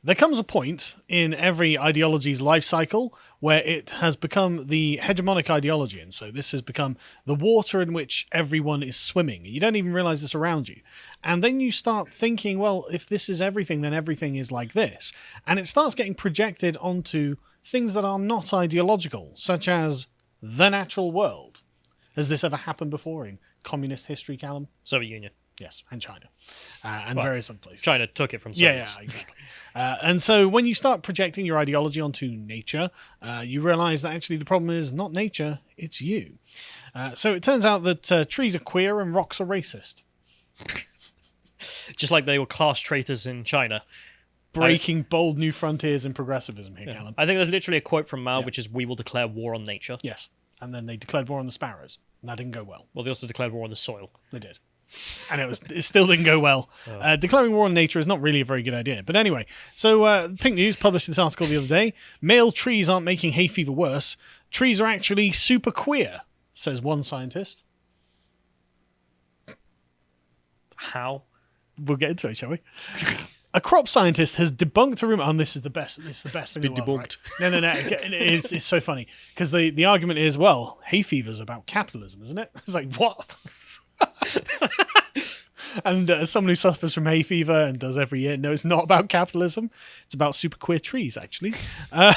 There comes a point in every ideology's life cycle where it has become the hegemonic ideology, and so this has become the water in which everyone is swimming. You don't even realize this around you. And then you start thinking, well, if this is everything, then everything is like this. And it starts getting projected onto things that are not ideological, such as the natural world. Has this ever happened before in communist history, Callum? Soviet Union. Yes, and China, and various other places. China took it from Soviets. Yeah, exactly. And so when you start projecting your ideology onto nature, you realize that actually the problem is not nature, it's you. So it turns out that trees are queer and rocks are racist. Just like they were class traitors in China. Breaking bold new frontiers in progressivism here, Callum. I think there's literally a quote from Mao, which is, "We will declare war on nature." Yes, and then they declared war on the sparrows. And that didn't go well. Well, they also declared war on the soil. They did. And it still didn't go well. Declaring war on nature is not really a very good idea. But anyway, so Pink News published this article the other day. Male trees aren't making hay fever worse. Trees are actually super queer, says one scientist. How? We'll get into it, shall we? A crop scientist has debunked a rumor. And this is the best. This is the best thing in the world. Right? No. It's so funny because the argument is, well, hay fever's about capitalism, isn't it? It's like, what? And as someone who suffers from hay fever and does every year, no, it's not about capitalism. It's about super queer trees, actually. A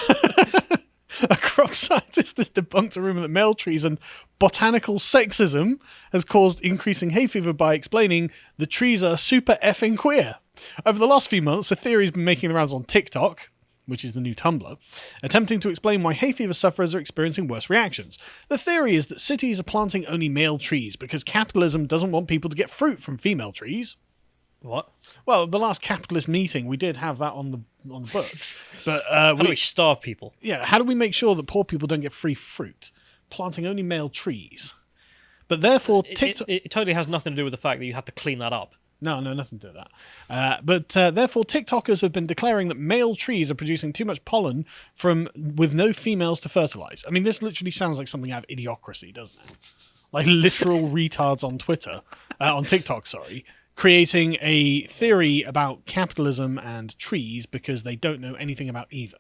crop scientist has debunked a rumor that male trees and botanical sexism has caused increasing hay fever by explaining the trees are super effing queer. Over the last few months, a theory has been making the rounds on TikTok, which is the new Tumblr, attempting to explain why hay fever sufferers are experiencing worse reactions. The theory is that cities are planting only male trees because capitalism doesn't want people to get fruit from female trees. What? Well, the last capitalist meeting, we did have that on the books. But how do we starve people? Yeah, how do we make sure that poor people don't get free fruit? Planting only male trees. But therefore, TikTok... It totally has nothing to do with the fact that you have to clean that up. No, nothing to do with that. But therefore, TikTokers have been declaring that male trees are producing too much pollen with no females to fertilize. I mean, this literally sounds like something out of Idiocracy, doesn't it? Like literal retards on TikTok, creating a theory about capitalism and trees because they don't know anything about either.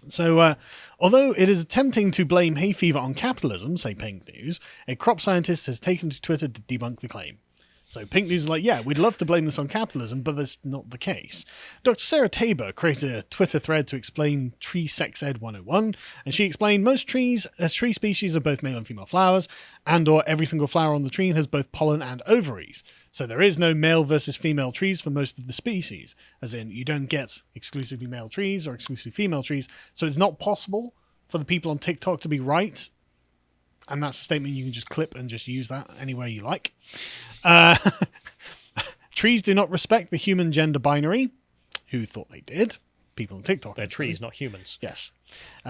So, although it is attempting to blame hay fever on capitalism, say Pink News, a crop scientist has taken to Twitter to debunk the claim. So Pink News is like, yeah, we'd love to blame this on capitalism, but that's not the case. Dr. Sarah Tabor created a Twitter thread to explain Tree Sex Ed 101, and she explained most trees, as tree species are both male and female flowers, and or every single flower on the tree has both pollen and ovaries. So there is no male versus female trees for most of the species, as in you don't get exclusively male trees or exclusively female trees, so it's not possible for the people on TikTok to be right. And that's a statement you can just clip and just use that anywhere you like. Trees do not respect the human gender binary. Who thought they did? People on TikTok. They're trees, not humans. Yes.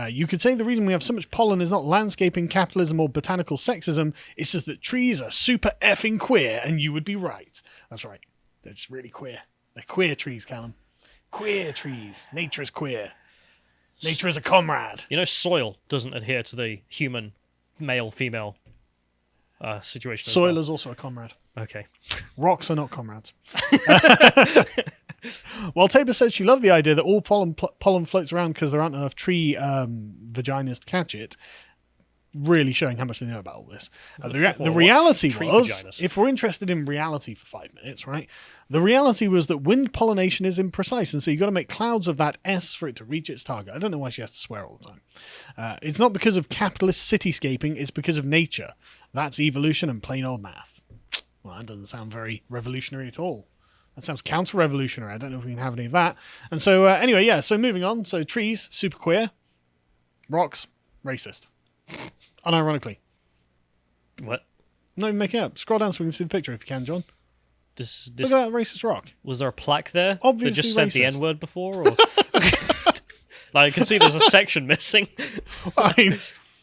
You could say the reason we have so much pollen is not landscaping, capitalism, or botanical sexism. It's just that trees are super effing queer, and you would be right. That's right. That's really queer. They're queer trees, Callum. Queer trees. Nature is queer. Nature is a comrade. You know, soil doesn't adhere to the human male-female situation. Soil is also a comrade. Okay. Rocks are not comrades. While Tabor says she loved the idea that all pollen floats around because there aren't enough tree vaginas to catch it, really showing how much they know about all this. The reality was, vaginas. If we're interested in reality for 5 minutes, right? The reality was that wind pollination is imprecise, and so you've got to make clouds of that S for it to reach its target. I don't know why she has to swear all the time. It's not because of capitalist cityscaping, it's because of nature. That's evolution and plain old math. Well, that doesn't sound very revolutionary at all. That sounds counter-revolutionary. I don't know if we can have any of that. And so, anyway, yeah, so moving on. So trees, super queer. Rocks, racist. Unironically. What? No, make it up. Scroll down so we can see the picture if you can, John. This Look at that racist rock. Was there a plaque there? Obviously that just said the racist. N-word before? Or? Like, I can see there's a section missing. I mean,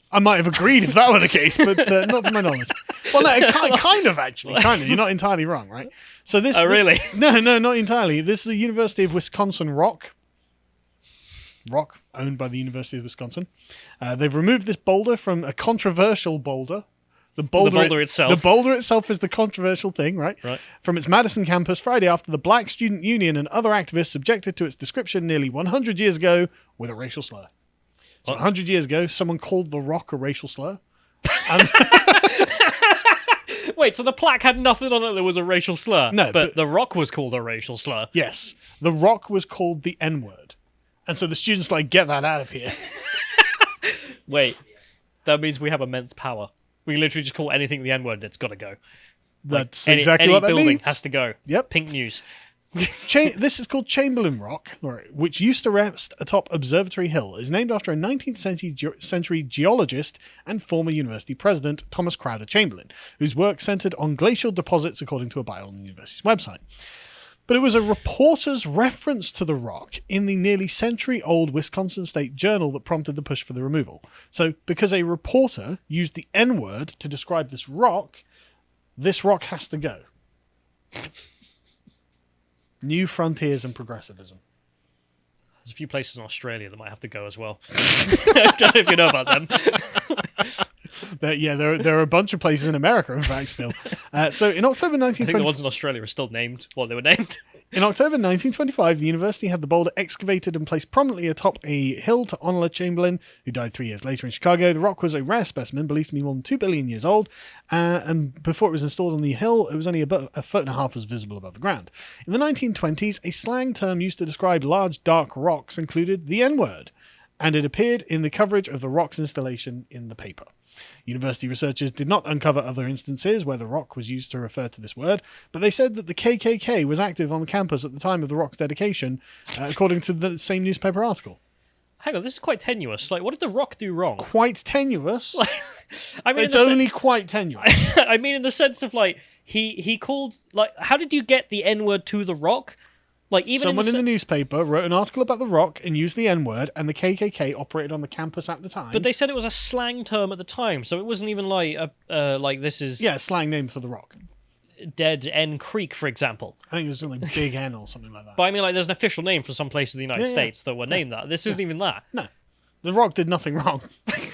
I might have agreed if that were the case, but not to my knowledge. Well, no, kind of, actually. Kind of. You're not entirely wrong, right? So this. Oh, really? No, not entirely. This is the University of Wisconsin rock, owned by the University of Wisconsin. They've removed this boulder from a controversial boulder The boulder itself. The boulder itself is the controversial thing, right? Right. From its Madison campus Friday after the Black Student Union and other activists objected to its description nearly 100 years ago with a racial slur. So 100 years ago, someone called the rock a racial slur. And Wait, so the plaque had nothing on it that was a racial slur? No, but the rock was called a racial slur. yes, the rock was called the N-word. And so the students get that out of here. Wait, that means we have immense power. We can literally just call anything the N-word, it's got to go. That's Any exactly what that building means. has to go. Yep. Pink news. This is called Chamberlain Rock, which used to rest atop Observatory Hill. Is named after a 19th century geologist and former university president, Thomas Crowder Chamberlain, whose work centered on glacial deposits according to a bio on the university's website. But it was a reporter's reference to the rock in the nearly century-old Wisconsin State Journal that prompted the push for the removal. So, because a reporter used the N-word to describe this rock has to go. New frontiers and progressivism. There's a few places in Australia that might have to go as well. I don't know if you know about them. There are a bunch of places in America, in fact, still. So in October I think the 1925, ones in Australia are still named what they were named. in October 1925, the university had the boulder excavated and placed prominently atop a hill to honor Chamberlain, who died 3 years later in Chicago. The rock was a rare specimen, believed to be more than 2 billion years old, and before it was installed on the hill, it was only about a foot and a half was visible above the ground. In the 1920s, a slang term used to describe large, dark rocks included the N-word, and it appeared in the coverage of the rock's installation in the paper. University researchers did not uncover other instances where the rock was used to refer to this word, but they said that the KKK was active on the campus at the time of the rock's dedication, according to the same newspaper article. Hang on, this is quite tenuous. Like, what did the rock do wrong? Quite tenuous. I mean, It's only quite tenuous. I mean, in the sense of, like, he called... Like, how did you get the N-word to the rock? Like, even Someone in the newspaper wrote an article about the rock and used the N-word, and the KKK operated on the campus at the time. But they said it was a slang term at the time, so it wasn't even like this is Yeah, slang name for the rock. Dead N Creek, for example. I think it was like Big N or something like that. But I mean, like, there's an official name for some places in the United States that were named that. This isn't even that. No. The Rock did nothing wrong.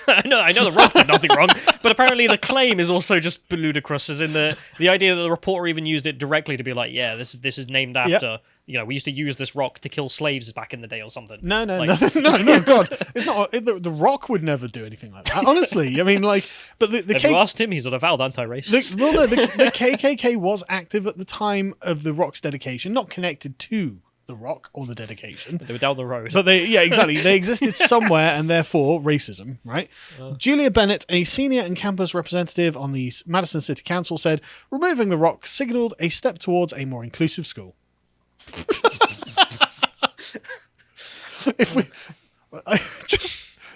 I know the Rock did nothing wrong, but apparently the claim is also just ludicrous, as in the idea that the reporter even used it directly to be like, yeah, this is named after, we used to use this rock to kill slaves back in the day or something. No, Like- no, God. It's not. The Rock would never do anything like that, honestly. I mean, like, but the Have you asked him? He's an avowed anti-racist. the KKK was active at the time of the Rock's dedication, not connected to the Rock or the dedication. They were down the road. But exactly. They existed somewhere, and therefore racism, right? Julia Bennett, a senior and campus representative on the Madison City Council, said removing the rock signaled a step towards a more inclusive school.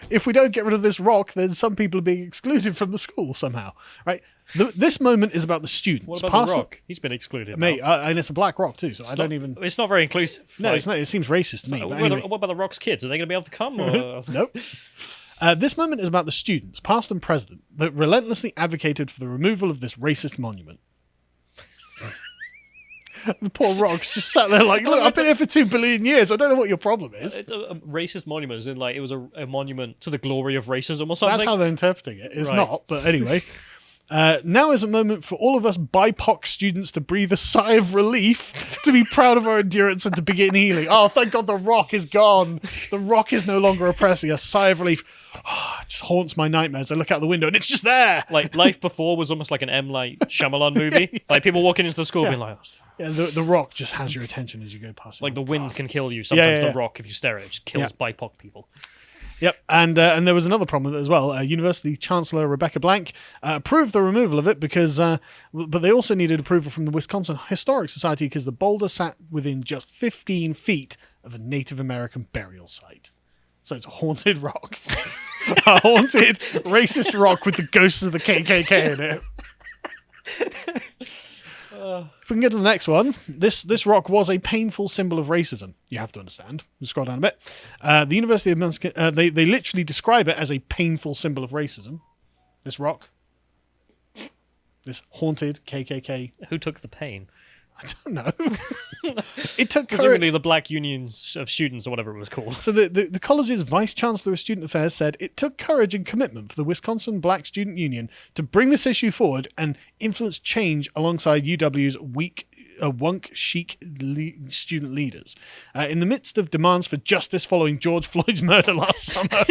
If we don't get rid of this rock, then some people are being excluded from the school somehow, right? This moment is about the students. What about the Rock? He's been excluded. Mate, and it's a black rock too, so I don't even... It's not very inclusive. No, Like, it's not. It seems racist to me. But what anyway. about the Rock's kids? Are they going to be able to come? Or... Nope. This moment is about the students, past and present, that relentlessly advocated for the removal of this racist monument. The poor rocks just sat there like, look, I've been here for 2 billion years. I don't know what your problem is. It's a racist monument, as in, like, it was a monument to the glory of racism or something. That's how they're interpreting it. It's Right. not, but anyway. Now is a moment for all of us BIPOC students to breathe a sigh of relief, to be proud of our endurance and to begin healing. Oh, thank God the rock is gone. The rock is no longer oppressing. A sigh of relief. Oh, it just haunts my nightmares. I look out the window and it's just there. Like, Life Before was almost like an M. Night Shyamalan movie. Like, people walking into the school being like, Yeah, the rock just has your attention as you go past. like the wind can kill you. Sometimes yeah. the rock, if you stare at it, just kills BIPOC people. Yep, and there was another problem with it as well. University Chancellor Rebecca Blank approved the removal of it because, but they also needed approval from the Wisconsin Historic Society because the boulder sat within just 15 feet of a Native American burial site. So it's a haunted rock, a haunted racist rock with the ghosts of the KKK in it. If we can get to the next one, this rock was a painful symbol of racism. You have to understand. We'll scroll down a bit. The University of Minsk, they literally describe it as a painful symbol of racism. This rock, this haunted KKK. Who took the pain? I don't know. It took Presumably the Black Unions of Students or whatever it was called. So the college's vice chancellor of student affairs said it took courage and commitment for the Wisconsin Black Student Union to bring this issue forward and influence change alongside UW's wunk chic student leaders. In the midst of demands for justice following George Floyd's murder last summer,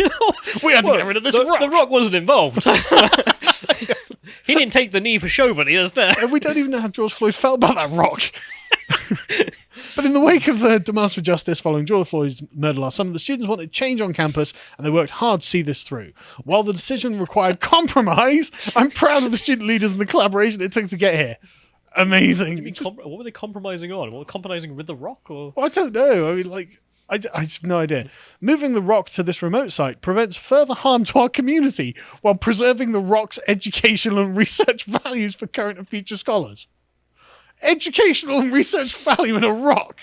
we had to get rid of this rock. The rock wasn't involved. He didn't take the knee for Chauvin, he was there. And we don't even know how George Floyd felt about that rock. But in the wake of the demands for justice following George Floyd's murder last summer, the students wanted change on campus and they worked hard to see this through. While the decision required compromise, I'm proud of the student leaders and the collaboration it took to get here. Amazing. What were they compromising on? Were they compromising with the rock? Or? Well, I don't know. I mean, like, I have no idea. Moving the rock to this remote site prevents further harm to our community while preserving the rock's educational and research values for current and future scholars. Educational and research value in a rock.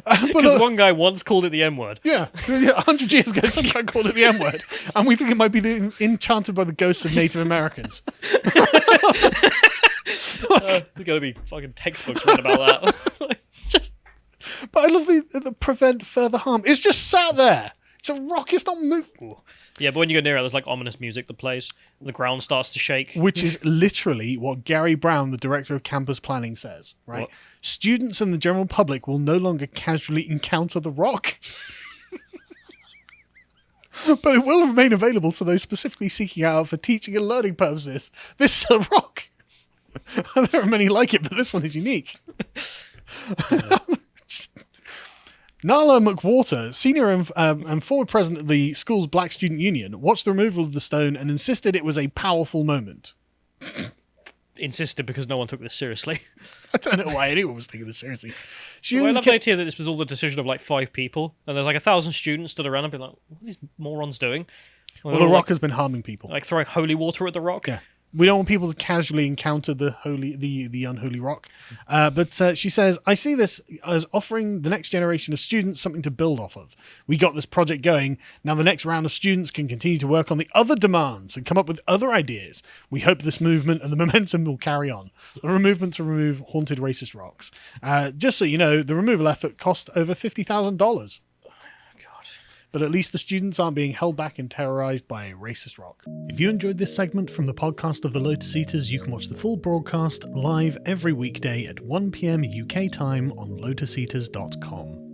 Because one guy once called it the M-word. Yeah, 100 years ago, some guy called it the M-word. And we think it might be enchanted by the ghosts of Native Americans. There's going to be fucking textbooks written about that. But I love the prevent further harm. It's just sat there. It's a rock. It's not moving. Yeah, but when you go near it, there's like ominous music that plays. The ground starts to shake. Which is literally what Gary Brown, the director of campus planning, says, right? What? Students and the general public will no longer casually encounter the rock. But it will remain available to those specifically seeking out for teaching and learning purposes. This is a rock. There are many like it, but this one is unique. Nala McWhorter, senior and former president of the school's Black Student Union, watched the removal of the stone and insisted it was a powerful moment. Insisted because no one took this seriously. I don't know why anyone was taking this seriously. I love the idea that this was all the decision of like 5 people, and there's like 1,000 students stood around and be like, what are these morons doing? Well, the rock has been harming people. Like throwing holy water at the rock? Yeah. We don't want people to casually encounter the unholy rock. But she says, I see this as offering the next generation of students something to build off of. We got this project going. Now the next round of students can continue to work on the other demands and come up with other ideas. We hope this movement and the momentum will carry on. The movement to remove haunted racist rocks. Just so you know, the removal effort cost over $50,000. But at least the students aren't being held back and terrorized by a racist rock. If you enjoyed this segment from the podcast of the Lotus Eaters, you can watch the full broadcast live every weekday at 1 p.m. UK time on lotuseaters.com.